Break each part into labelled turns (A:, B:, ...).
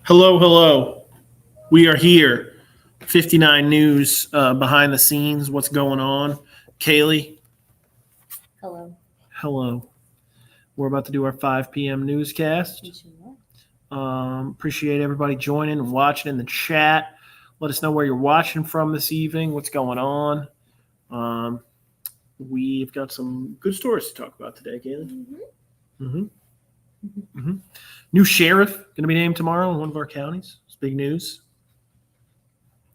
A: Hello, hello. We are here. 59 News behind the scenes. What's going on? Kaleigh.
B: Hello.
A: Hello. We're about to do our 5 p.m. newscast. Appreciate everybody joining and watching in the chat. Let us know where you're watching from this evening. What's going on? We've got some good stories to talk about today, Kaleigh. New sheriff going to be named tomorrow in one of our counties. It's big news.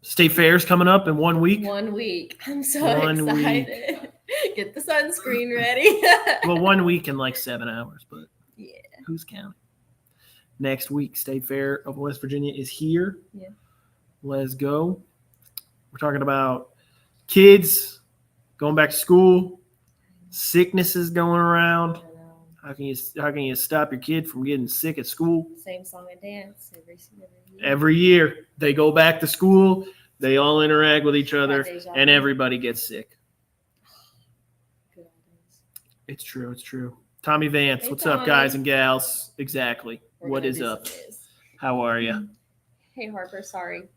A: State fair's coming up in 1 week.
B: 1 week. I'm so excited. Get the sunscreen ready.
A: Well, 1 week in like 7 hours, but
B: yeah.
A: Who's counting? Next week, State Fair of West Virginia is here.
B: Yeah.
A: Let's go. We're talking about kids going back to school, sicknesses going around. How can you stop your kid from getting sick at school?
B: Same song and dance every year.
A: Every year they go back to school, they all interact with each other, and everybody gets sick.
B: Good old days.
A: It's true. It's true. Tommy Vance, what's
B: Tommy.
A: up, guys and gals? Exactly. What is up? How are you?
B: Hey, Harper. Sorry.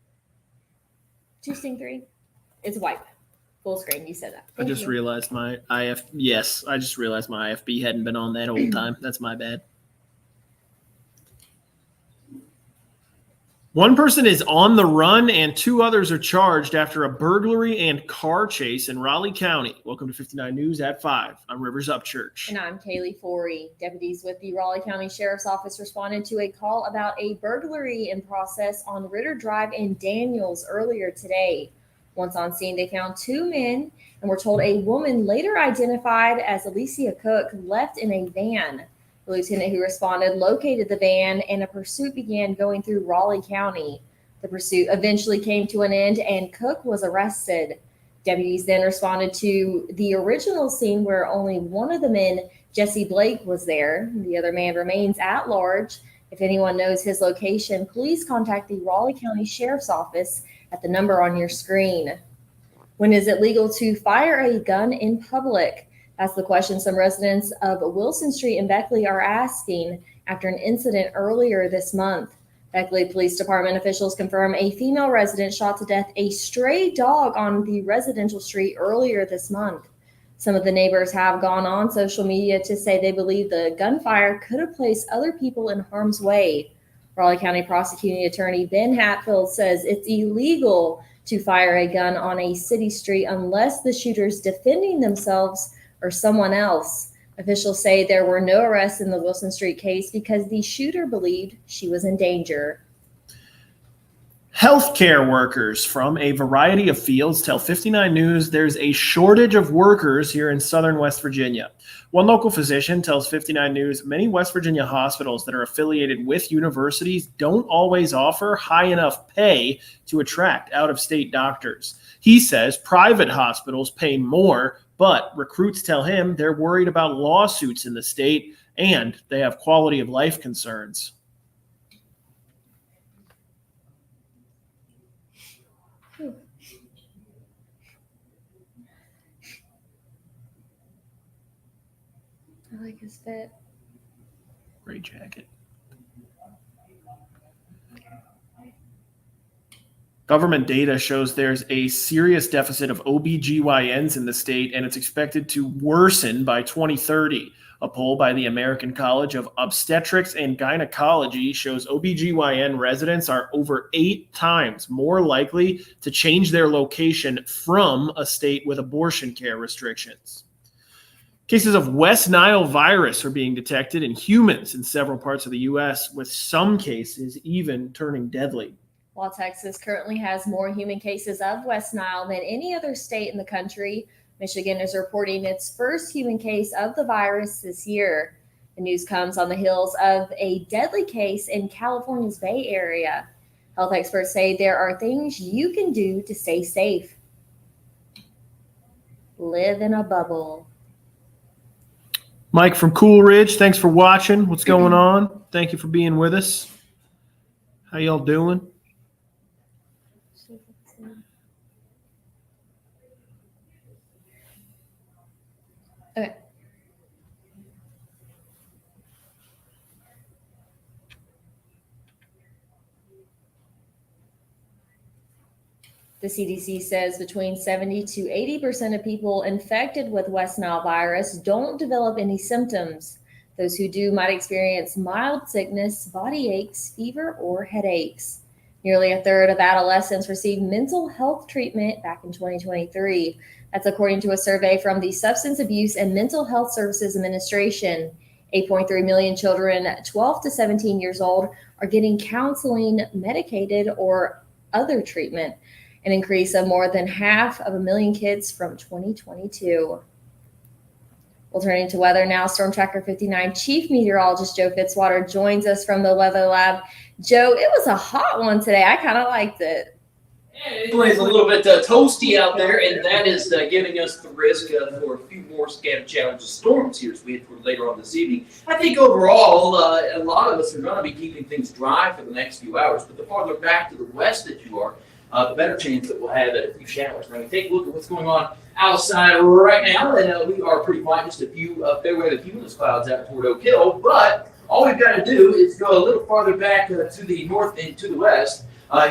B: 2 Sting 3. It's white. Full screen. You said that.
A: I just realized my IFB hadn't been on that whole time. That's my bad. One person is on the run and 2 others are charged after a burglary and car chase in Raleigh County. Welcome to 59 News at 5. I'm Rivers Upchurch.
B: And I'm Kaleigh Fourie. Deputies with the Raleigh County Sheriff's Office responded to a call about a burglary in process on Ritter Drive in Daniels earlier today. Once on scene, they found 2 men and were told a woman, later identified as Alicia Cook, left in a van. The lieutenant who responded located the van, and a pursuit began going through Raleigh County. The pursuit eventually came to an end, and Cook was arrested. Deputies then responded to the original scene where only one of the men, Jesse Blake, was there. The other man remains at large. If anyone knows his location, please contact the Raleigh County Sheriff's Office at the number on your screen. When is it legal to fire a gun in public? That's the question some residents of Wilson Street in Beckley are asking after an incident earlier this month. Beckley Police Department officials confirm a female resident shot to death a stray dog on the residential street earlier this month. Some of the neighbors have gone on social media to say they believe the gunfire could have placed other people in harm's way. Raleigh County Prosecuting Attorney Ben Hatfield says it's illegal to fire a gun on a city street unless the shooter's defending themselves or someone else. Officials say there were no arrests in the Wilson Street case because the shooter believed she was in danger.
A: Healthcare workers from a variety of fields tell 59 News there's a shortage of workers here in southern West Virginia. One local physician tells 59 News many West Virginia hospitals that are affiliated with universities don't always offer high enough pay to attract out-of-state doctors. He says private hospitals pay more, but recruits tell him they're worried about lawsuits in the state and they have quality of life concerns.
B: I like his fit.
A: Great jacket. Government data shows there's a serious deficit of OBGYNs in the state, and it's expected to worsen by 2030. A poll by the American College of Obstetrics and Gynecology shows OBGYN residents are over 8 times more likely to change their location from a state with abortion care restrictions. Cases of West Nile virus are being detected in humans in several parts of the U.S., with some cases even turning deadly.
B: While Texas currently has more human cases of West Nile than any other state in the country, Michigan is reporting its first human case of the virus this year. The news comes on the heels of a deadly case in California's Bay Area. Health experts say there are things you can do to stay safe. Live in a bubble.
A: Mike from Coolridge, thanks for watching. What's going on? Thank you for being with us. How y'all doing?
B: Okay. The CDC says between 70 to 80% of people infected with West Nile virus don't develop any symptoms. Those who do might experience mild sickness, body aches, fever, or headaches. Nearly a third of adolescents received mental health treatment back in 2023. That's according to a survey from the Substance Abuse and Mental Health Services Administration. 8.3 million children 12 to 17 years old are getting counseling, medicated, or other treatment, an increase of more than 500,000 kids from 2022. We'll turn into weather now. Storm Tracker 59 Chief Meteorologist Joe Fitzwater joins us from the Weather Lab. Joe, it was a hot one today. I kind of liked it.
C: It's a little bit toasty out there, and that is giving us the risk for a few more scattered showers of storms here as we head for later on this evening. I think overall, a lot of us are going to be keeping things dry for the next few hours, but the farther back to the west that you are, the better chance that we'll have a few showers. Now, we take a look at what's going on outside right now, and we are pretty quiet, just a few fair weather cumulus clouds out toward Oak Hill, but all we've got to do is go a little farther back to the north and to the west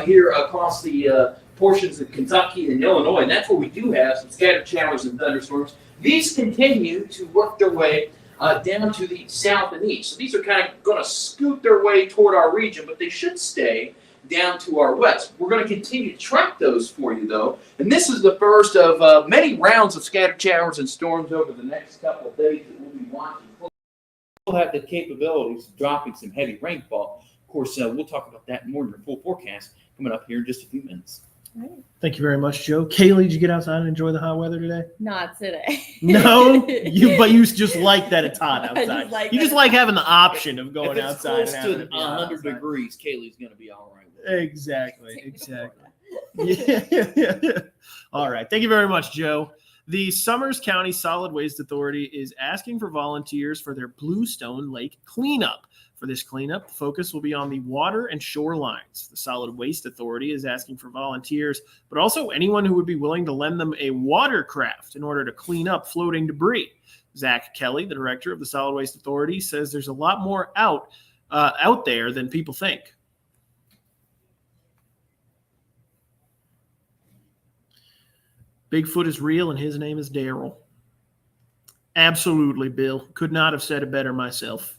C: here across the portions of Kentucky and Illinois, and that's where we do have some scattered showers and thunderstorms. These continue to work their way down to the south and east. So these are kind of going to scoot their way toward our region, but they should stay down to our west. We're going to continue to track those for you, though, and this is the first of many rounds of scattered showers and storms over the next couple of days that we'll be watching. We'll have the capabilities of dropping some heavy rainfall. Of course, we'll talk about that more in your full forecast coming up here in just a few minutes.
B: Right.
A: Thank you very much, Joe. Kaleigh, did you get outside and enjoy the hot weather today?
B: Not today.
A: No, but you just like that it's hot
B: I
A: outside.
B: just like
A: You
B: that
A: just like having the option of going
C: If it's
A: outside.
C: close
A: and
C: to
A: having it be hot
C: 100
A: outside.
C: degrees, Kayleigh's going to be all right with it.
A: Exactly. Yeah. All right. Thank you very much, Joe. The Summers County Solid Waste Authority is asking for volunteers for their Bluestone Lake cleanup. For this cleanup, the focus will be on the water and shore lines. The Solid Waste Authority is asking for volunteers, but also anyone who would be willing to lend them a watercraft in order to clean up floating debris. Zach Kelly, the director of the Solid Waste Authority, says there's a lot more out there than people think. Bigfoot is real, and his name is Daryl. Absolutely, Bill. Could not have said it better myself.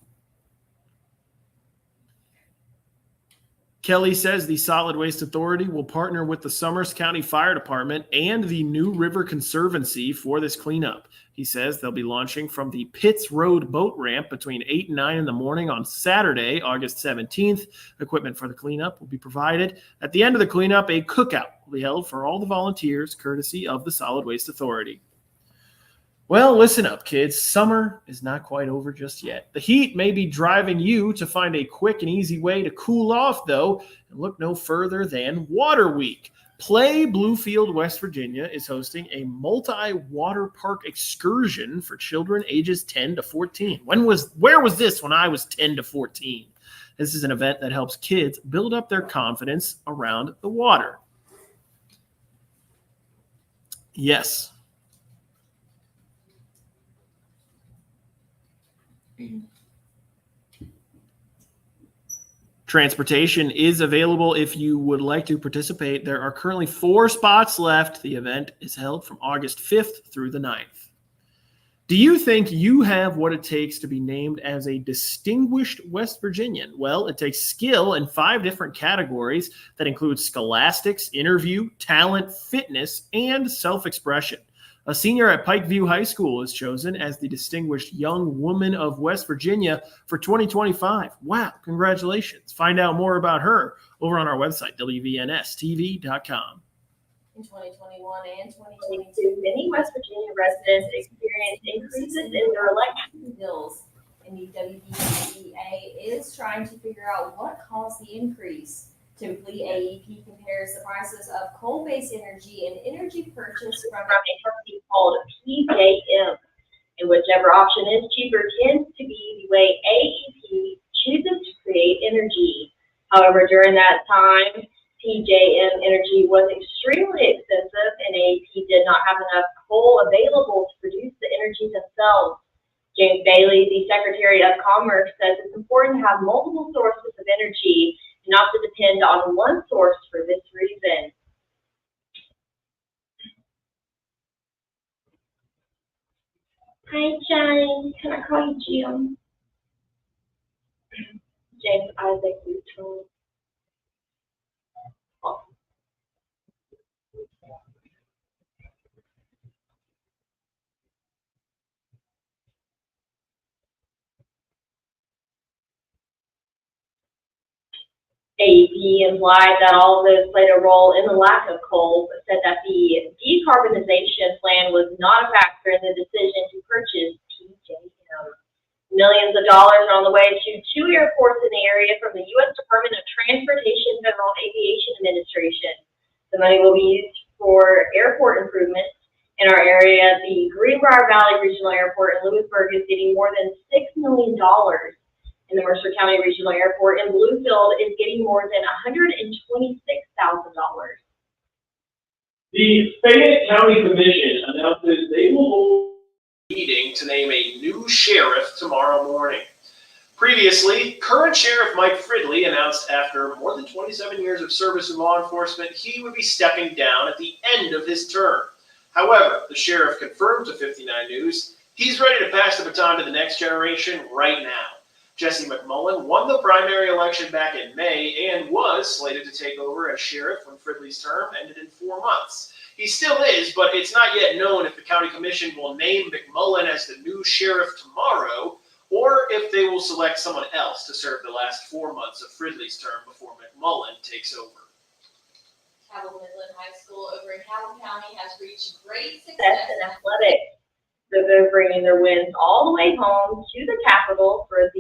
A: Kelly says the Solid Waste Authority will partner with the Summers County Fire Department and the New River Conservancy for this cleanup. He says they'll be launching from the Pitts Road boat ramp between 8 and 9 in the morning on Saturday, August 17th. Equipment for the cleanup will be provided. At the end of the cleanup, a cookout will be held for all the volunteers, courtesy of the Solid Waste Authority. Well, listen up, kids. Summer is not quite over just yet. The heat may be driving you to find a quick and easy way to cool off, though, and look no further than Water Week. Play Bluefield, West Virginia is hosting a multi-water park excursion for children ages 10 to 14. Where was this when I was 10 to 14? This is an event that helps kids build up their confidence around the water. Yes. Transportation is available if you would like to participate. There are currently 4 spots left. The event is held from August 5th through the 9th. Do you think you have what it takes to be named as a distinguished West Virginian? Well, it takes skill in 5 different categories that include scholastics, interview, talent, fitness, and self-expression. A senior at Pikeview High School is chosen as the Distinguished Young Woman of West Virginia for 2025. Wow, congratulations. Find out more about her over on our website, WVNSTV.com.
B: In 2021 and 2022, many West Virginia residents experienced increases in their electricity bills, and the WVEA is trying to figure out what caused the increase. Typically, AEP compares the prices of coal-based energy and energy purchased from a company called PJM, and whichever option is cheaper tends to be the way AEP chooses to create energy. However, during that time, PJM energy was extremely expensive, and AEP did not have enough coal available to produce the energy themselves. James Bailey, the Secretary of Commerce, says it's important to have multiple sources of energy, not to depend on one source for this reason.
D: James. Can I call you Jim? James Isaac Luton. AEP implied that all of this played a role in the lack of coal, but said that the decarbonization plan was not a factor in the decision to purchase PJM. Millions of dollars are on the way to 2 airports in the area from the U.S. Department of Transportation Federal Aviation Administration. The money will be used for airport improvements in our area. The Greenbrier Valley Regional Airport in Lewisburg is getting more than $6 million. And the Mercer County Regional Airport in Bluefield is getting more than $126,000.
E: The Fayette County Commission announces they will hold
A: a meeting to name a new sheriff tomorrow morning. Previously, current Sheriff Mike Fridley announced after more than 27 years of service in law enforcement, he would be stepping down at the end of his term. However, the sheriff confirmed to 59 News he's ready to pass the baton to the next generation right now. Jesse McMullen won the primary election back in May and was slated to take over as sheriff when Fridley's term ended in 4 months. He still is, but it's not yet known if the county commission will name McMullen as the new sheriff tomorrow or if they will select someone else to serve the last 4 months of Fridley's term before McMullen takes over.
F: Cabell Midland High School over in Cabell County has reached great
D: Success
F: success
D: in athletics. So they're bringing their wins all the way home to the Capitol for a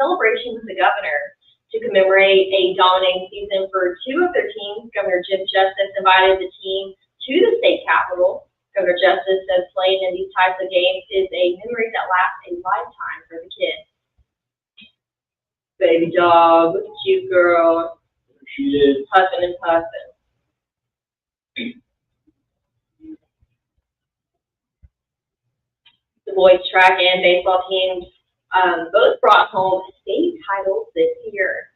D: celebration with the governor to commemorate a dominating season for 2 of their teams. Governor Jim Justice invited the team to the state capitol. Governor Justice says playing in these types of games is a memory that lasts a lifetime for the kids. Baby dog, cute girl,
E: she is
D: husband and puffin'. The boys track and baseball teams both brought home state titles this year.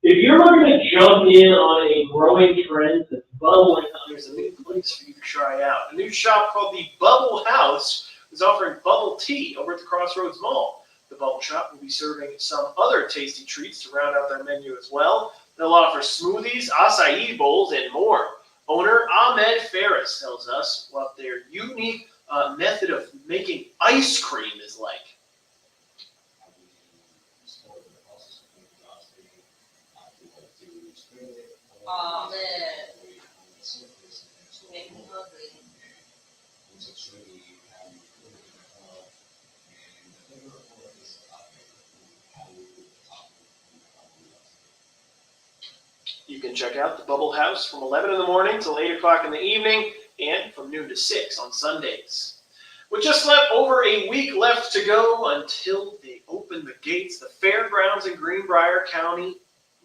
E: If you're looking to jump in on a growing trend that's bubbling up,
A: There's a new place for you to try out. A new shop called the Bubble House is offering bubble tea over at the Crossroads Mall. The Bubble Shop will be serving some other tasty treats to round out their menu as well. They'll offer smoothies, acai bowls, and more. Owner Ahmed Ferris tells us what their unique method of making ice cream is like.
F: Oh, man. Make me hungry.
A: You can check out the Bubble House from 11 in the morning till 8 o'clock in the evening and from noon to 6 on Sundays. With just over a week left to go until they open the gates, the fairgrounds in Greenbrier County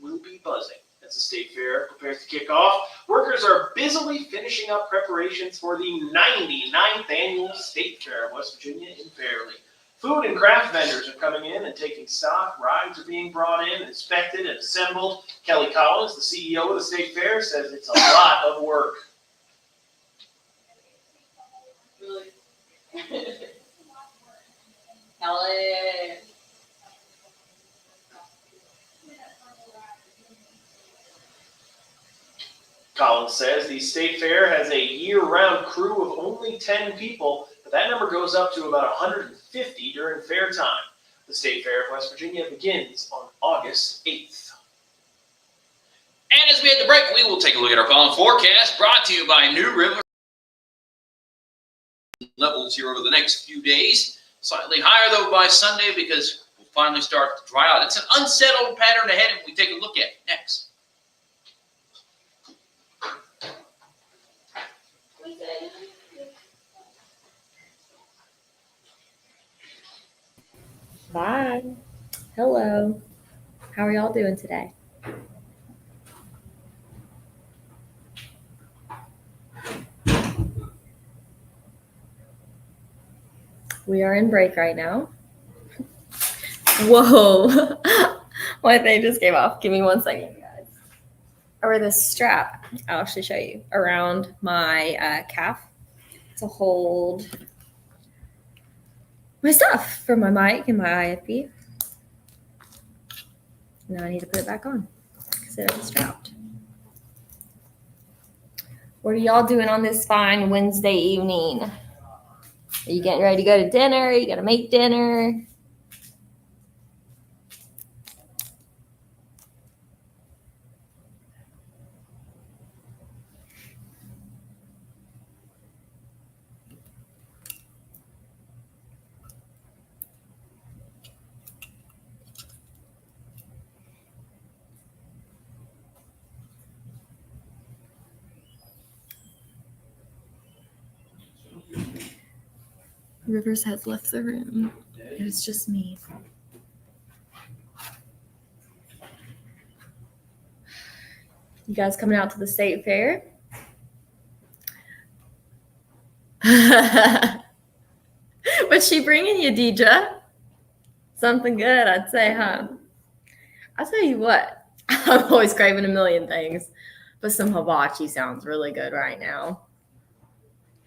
A: will be buzzing as the state fair prepares to kick off. Workers are busily finishing up preparations for the 99th annual State Fair of West Virginia in Fairleigh. Food and craft vendors are coming in and taking stock. Rides are being brought in, inspected, and assembled. Kelly Collins, the CEO of the State Fair, says it's a lot of work.
F: Really? Kaleigh.
A: Collins says the State Fair has a year-round crew of only 10 people, but that number goes up to about 150 during fair time. The State Fair of West Virginia begins on August 8th.
G: And as we head to break, we will take a look at our following forecast brought to you by New River. Levels here over the next few days. Slightly higher, though, by Sunday because we'll finally start to dry out. It's an unsettled pattern ahead, and we take a look at it next.
B: Bye. Hello. How are y'all doing today? We are in break right now. Whoa. My thing just came off. Give me 1 second, guys. Or this strap, I'll actually show you, around my calf to hold my stuff for my mic and my IFB. Now I need to put it back on because it was strapped. What are y'all doing on this fine Wednesday evening? Are you getting ready to go to dinner? Are you going to make dinner? Rivers has left the room. It was just me. You guys coming out to the state fair? What's she bringing you, Deidre? Something good, I'd say, huh? I'll tell you what. I'm always craving a million things, but some hibachi sounds really good right now.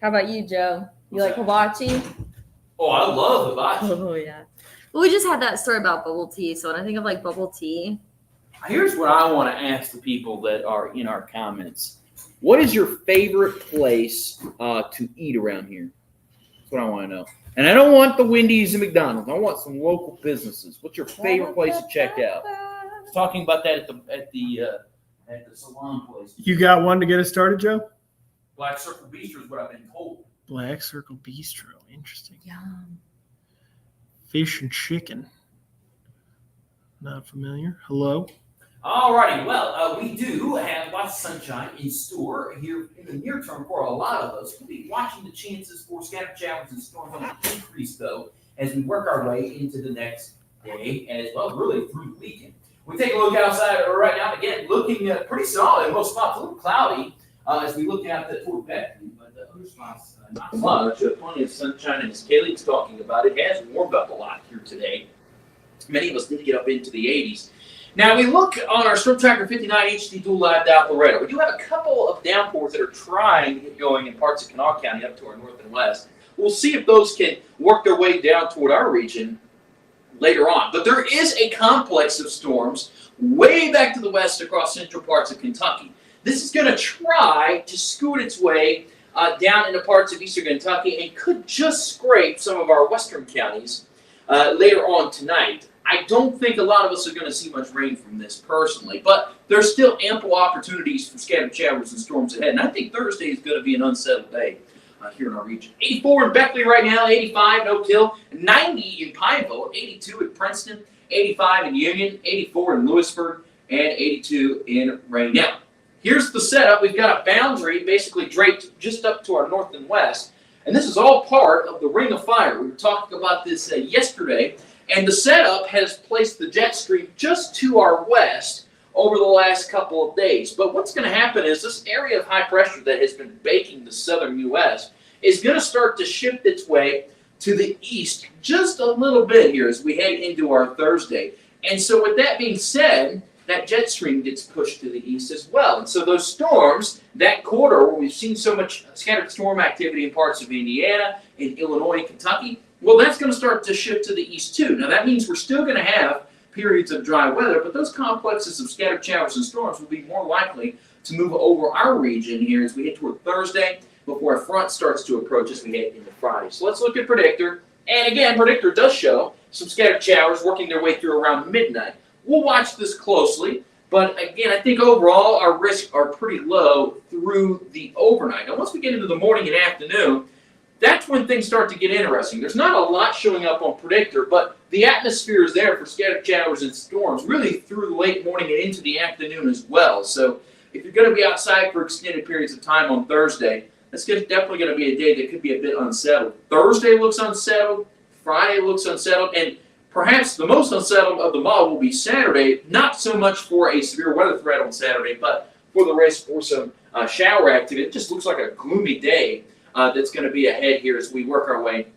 B: How about you, Joe? You like hibachi?
C: Oh, I love hibachi.
B: Oh, yeah. Well, we just had that story about bubble tea, so when I think of like bubble tea.
H: Here's what I want to ask the people that are in our comments. What is your favorite place to eat around here? That's what I want to know. And I don't want the Wendy's and McDonald's. I want some local businesses. What's your favorite place to check out? I was talking about that at the salon place.
A: You got one to get us started, Joe?
H: Black Circle Bistro is what I've been told.
A: Black Circle Bistro. Interesting.
B: Yum.
A: Fish and chicken. Not familiar. Hello.
H: Alrighty, well, we do have lots of sunshine in store here in the near term for a lot of us. We'll be watching the chances for scattered showers and storms on the increase, though, as we work our way into the next day and as well, really through the weekend. We take a look outside right now, again, looking pretty solid in most spots, a little cloudy as we look out toward Bethany, but the other spots not much.
C: Plenty of sunshine, and as Kaleigh's talking about, it has warmed up a lot here today. Many of us did get up into the 80s. Now, we look on our Storm Tracker 59 HD Dual Live Doppler radar. We do have a couple of downpours that are trying to get going in parts of Kanawha County up to our north and west. We'll see if those can work their way down toward our region later on. But there is a complex of storms way back to the west across central parts of Kentucky. This is going to try to scoot its way down into parts of eastern Kentucky and could just scrape some of our western counties later on tonight. I don't think a lot of us are going to see much rain from this personally, but there's still ample opportunities for scattered showers and storms ahead. And I think Thursday is going to be an unsettled day here in our region. 84 in Beckley right now, 85 in Oak Hill, 90 in Pineville, 82 in Princeton, 85 in Union, 84 in Lewisburg, and 82 in Rain. Now, here's the setup. We've got a boundary basically draped just up to our north and west, and this is all part of the Ring of Fire. We were talking about this yesterday. And the setup has placed the jet stream just to our west over the last couple of days. But what's going to happen is this area of high pressure that has been baking the southern U.S. is going to start to shift its way to the east just a little bit here as we head into our Thursday. And so with that being said, that jet stream gets pushed to the east as well. And so those storms, that corridor where we've seen so much scattered storm activity in parts of Indiana, in Illinois, and Kentucky, well, that's going to start to shift to the east, too. Now, that means we're still going to have periods of dry weather, but those complexes of scattered showers and storms will be more likely to move over our region here as we head toward Thursday before a front starts to approach as we head into Friday. So let's look at Predictor. And again, Predictor does show some scattered showers working their way through around midnight. We'll watch this closely, but again, I think overall our risks are pretty low through the overnight. Now, once we get into the morning and afternoon, that's when things start to get interesting. There's not a lot showing up on Predictor, but the atmosphere is there for scattered showers and storms really through the late morning and into the afternoon as well. So if you're going to be outside for extended periods of time on Thursday, that's definitely going to be a day that could be a bit unsettled. Thursday looks unsettled. Friday looks unsettled. And perhaps the most unsettled of them all will be Saturday, not so much for a severe weather threat on Saturday, but for the risk for some shower activity. It just looks like a gloomy day that's going to be ahead here as we work our way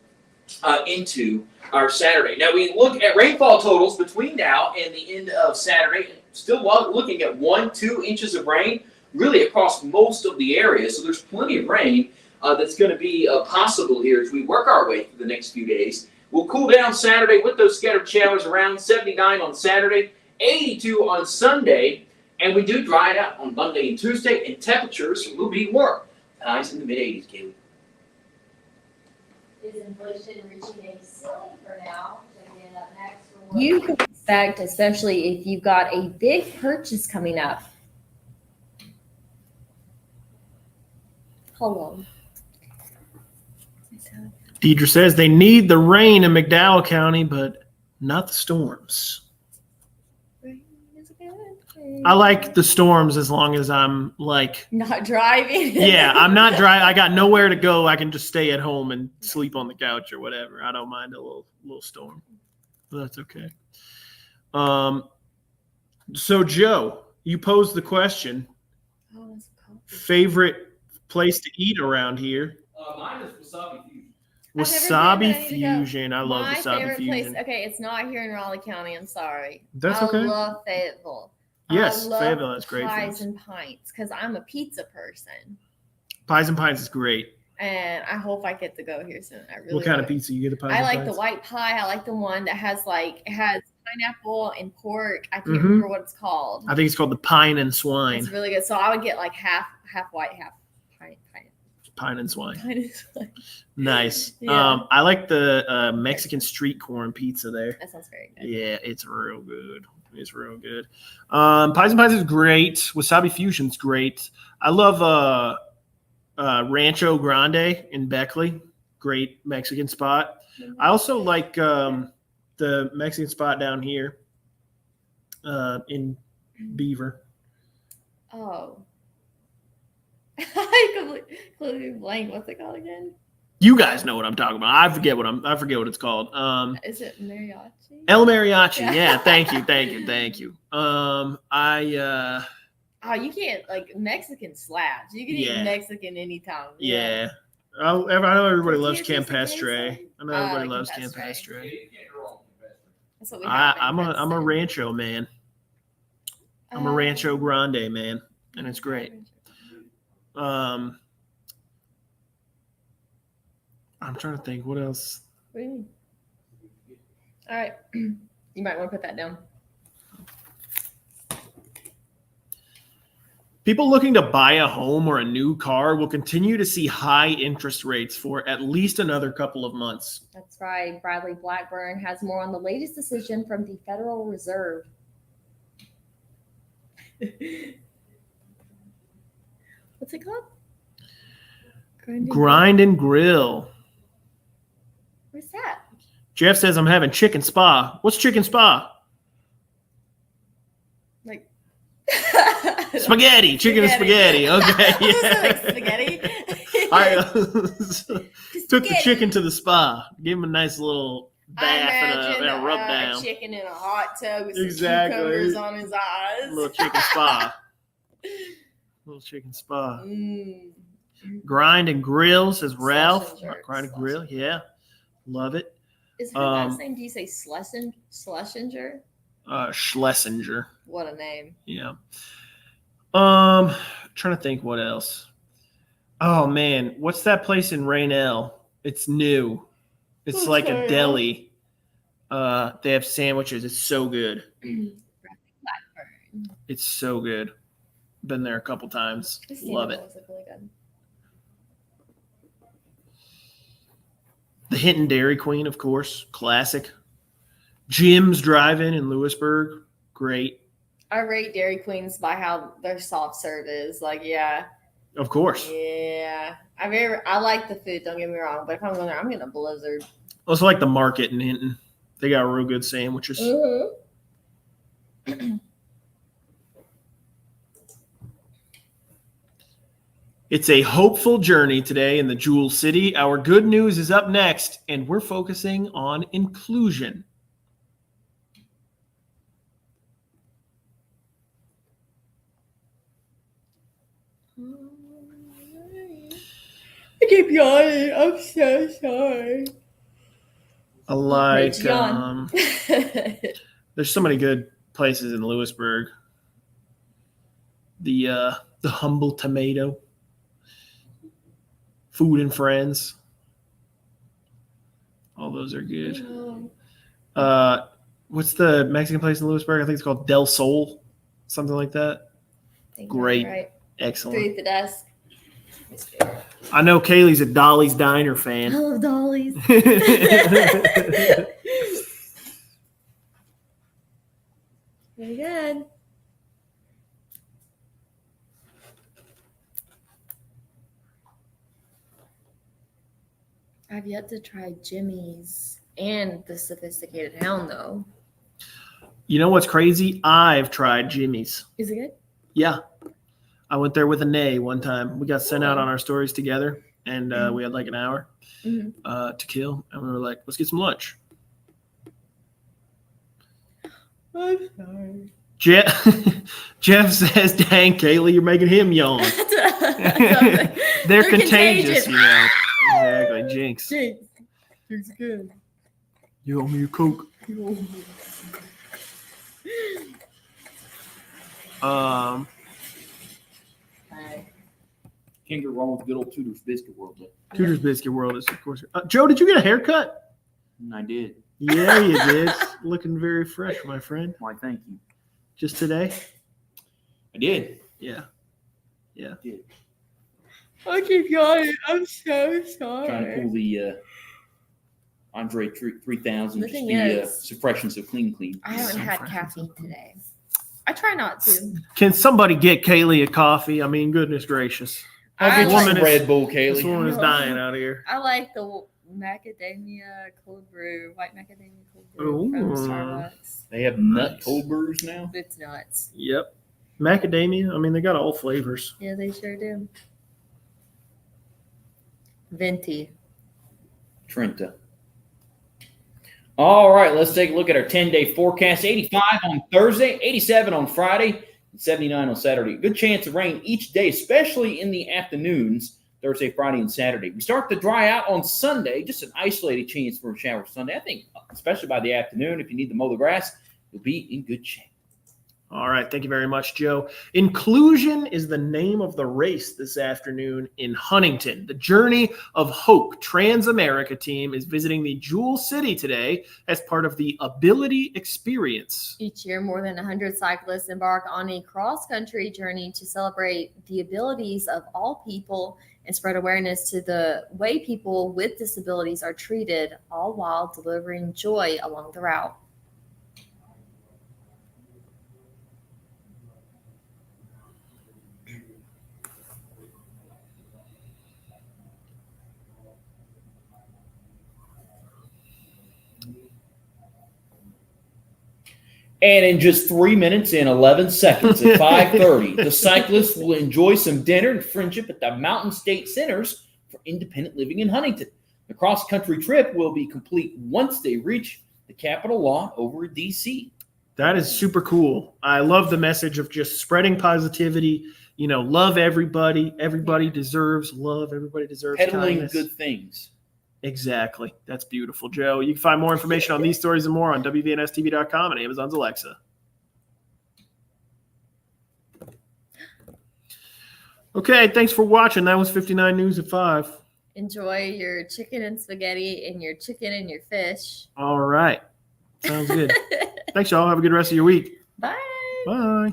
C: into our Saturday. Now, we look at rainfall totals between now and the end of Saturday. Still looking at 1-2 inches of rain really across most of the area. So there's plenty of rain that's going to be possible here as we work our way through the next few days. We'll cool down Saturday with those scattered showers around 79 on Saturday, 82 on Sunday, and we do dry it out on Monday and Tuesday, and temperatures will be warm. Highs in the mid-80s, Kaylee.
F: Is inflation reaching a ceiling for now? Checking up next. For what-
B: You can expect, especially if you've got a big purchase coming up. Hold on.
A: Deidre says they need the rain in McDowell County, but not the storms. I like the storms as long as I'm like,
B: Not driving.
A: yeah, I'm not driving. I got nowhere to go. I can just stay at home and sleep on the couch or whatever. I don't mind a little storm. That's okay. So Joe, you posed the question,
B: Oh, that's cool.
A: favorite place to eat around here?
H: Mine is wasabi fusion.
B: I've never been,
A: Wasabi
B: but I need to go.
A: fusion. I love
B: My
A: wasabi
B: favorite
A: fusion.
B: place. Okay, it's not here in Raleigh County. I'm sorry.
A: That's
B: I
A: okay.
B: love Fayetteville.
A: Yes,
B: I love
A: Fayetteville has great
B: pies
A: food.
B: and pints because I'm a pizza person,
A: Pies and Pints is great.
B: and I hope I get to go here soon. I really.
A: What kind of
B: would.
A: pizza you get? The Pies
B: I
A: and
B: like the
A: Pints?
B: white pie. I like the one that has it has pineapple and pork. I can't
A: Mhm.
B: remember what it's called.
A: I think it's called the Pine and Swine.
B: It's really good. So I would get like half white, half pine.
A: Pine and Swine.
B: Pine is like,
A: Nice.
B: Yeah.
A: I like the Mexican street corn pizza there.
B: that sounds very good.
A: Yeah, it's real good. It's real good. Pies and Pies is great. Wasabi Fusion's great. I love Rancho Grande in Beckley. Great Mexican spot. I also like the Mexican spot down here in Beaver.
B: Oh. I completely blank. What's it called again?
A: You guys know what I'm talking about. I forget what it's called.
B: Is it mariachi?
A: El Mariachi.
B: Yeah.
A: Yeah, thank you.
B: Oh, you can't like Mexican slaps. You can
A: Yeah.
B: eat Mexican anytime.
A: Yeah. I know everybody loves
B: Tortillas
A: Campestre.
B: queso?
A: I know everybody loves
B: Campestre.
A: Campestre.
H: You can't go wrong with that.
B: That's what we have.
A: I'm a
B: Princeton.
A: Rancho man. I'm a Rancho Grande man, and it's great. I'm trying to think what else.
B: What do you mean? All right. You might want to put that down.
A: People looking to buy a home or a new car will continue to see high interest rates for at least another couple of months.
B: That's right. Bradley Blackburn has more on the latest decision from the Federal Reserve. What's it called?
A: Grind and Grill.
B: Where's that?
A: Jeff says I'm having chicken spa. What's chicken spa?
B: Like
A: Spaghetti. Chicken and spaghetti. Okay.
B: Like
A: Yeah.
B: spaghetti.
A: I took the chicken to the spa. Gave him a nice little bath and a rub down.
B: Chicken in a hot tub with some
A: Exactly.
B: cucumbers on his eyes.
A: Little chicken spa. Little chicken spa.
B: Mm.
A: Grind and Grill, says Ralph.
B: Schlesinger.
A: Grind and Grill, yeah. Love it.
B: Is her last name? Do you say Schlesinger?
A: Schlesinger.
B: What a name.
A: Yeah. Trying to think what else. Oh man, what's that place in Raynell? It's new. It's like a deli. They have sandwiches. It's so good. It's so good. Been there a couple times. Love it.
B: Really good.
A: The Hinton Dairy Queen, of course, classic. Jim's Drive-In in Lewisburg, great.
B: I rate Dairy Queens by how their soft serve is. Like, yeah.
A: Of course.
B: Yeah. I like the food, don't get me wrong, but if I'm going there, I'm getting a Blizzard.
A: Also like the market in Hinton. They got real good sandwiches.
B: Mm-hmm.
A: It's a hopeful journey today in the Jewel City. Our good news is up next, and we're focusing on inclusion.
B: I keep yawning. I'm so sorry.
A: I like,
B: Yawn.
A: there's so many good places in Lewisburg. The Humble Tomato. Food and Friends. All those are good.
B: Oh,
A: What's the Mexican place in Lewisburg? I think it's called Del Sol, something like that.
B: I think
A: Great.
B: you're right.
A: Excellent.
B: Three at the desk.
A: I know Kayleigh's a Dolly's Diner
B: I
A: fan.
B: love dollies. Very good. I've yet to try Jimmy's and the Sophisticated Hound, though.
A: You know what's crazy? I've tried Jimmy's.
B: Is it good?
A: Yeah. I went there with a nay one time. We got sent out on our stories together, and we had like an hour to kill. And we were like, let's get some lunch.
B: I'm sorry.
A: Jeff says, dang, Kaleigh, you're making him yawn. They're contagious, you know. Exactly. Jinx.
B: Jinx is good.
A: You owe me a Coke.
H: Can't go wrong with good old Tudor's Biscuit World, though.
A: Tudor's Biscuit World is, of course. Joe, did you get a haircut?
H: I did.
A: Yeah, you did. Looking very fresh, my friend.
H: Why, thank you.
A: Just today?
H: I did.
A: Yeah.
B: I keep yawning. I'm so sorry.
H: Trying to pull the Andre 3000,
B: The
H: just
B: thing
H: the
B: is-
H: suppression of clean.
B: I haven't had caffeine today. I try not to.
A: Can somebody get Kaleigh a coffee? I mean, goodness gracious.
B: I
A: This
B: like-
A: woman is-
H: Red Bull,
A: This
H: Kaleigh.
A: woman is dying out here.
B: I like the macadamia cold brew, white macadamia cold brew from
A: Ooh.
B: Starbucks.
H: They have nut
A: Nice.
H: cold brews now.
B: It's nuts.
A: Yep. Macadamia. I mean, they got all flavors.
B: Yeah, they sure do. Venti.
H: Trenta. All right, let's take a look at our 10-day forecast. 85 on Thursday, 87 on Friday, and 79 on Saturday. Good chance of rain each day, especially in the afternoons, Thursday, Friday, and Saturday. We start to dry out on Sunday, just an isolated chance for a shower Sunday. I think, especially by the afternoon, if you need to mow the grass, you'll be in good shape.
A: All right. Thank you very much, Joe. Inclusion is the name of the race this afternoon in Huntington. The Journey of Hope Trans-America team is visiting the Jewel City today as part of the Ability Experience.
B: Each year, more than 100 cyclists embark on a cross-country journey to celebrate the abilities of all people and spread awareness to the way people with disabilities are treated, all while delivering joy along the route.
H: And in just 3 minutes and 11 seconds at 5:30, the cyclists will enjoy some dinner and friendship at the Mountain State Centers for Independent Living in Huntington. The cross-country trip will be complete once they reach the Capitol lawn over in D.C.
A: That is super cool. I love the message of just spreading positivity. You know, love everybody. Everybody deserves love. Everybody deserves
H: Peddling
A: kindness.
H: good things.
A: Exactly. That's beautiful, Joe. You can find more information on these stories and more on WVNSTV.com and Amazon's Alexa. Okay, thanks for watching. That was 59 News at 5.
B: Enjoy your chicken and spaghetti and your chicken and your fish.
A: All right. Sounds good. Thanks, y'all. Have a good rest of your week.
B: Bye.
A: Bye.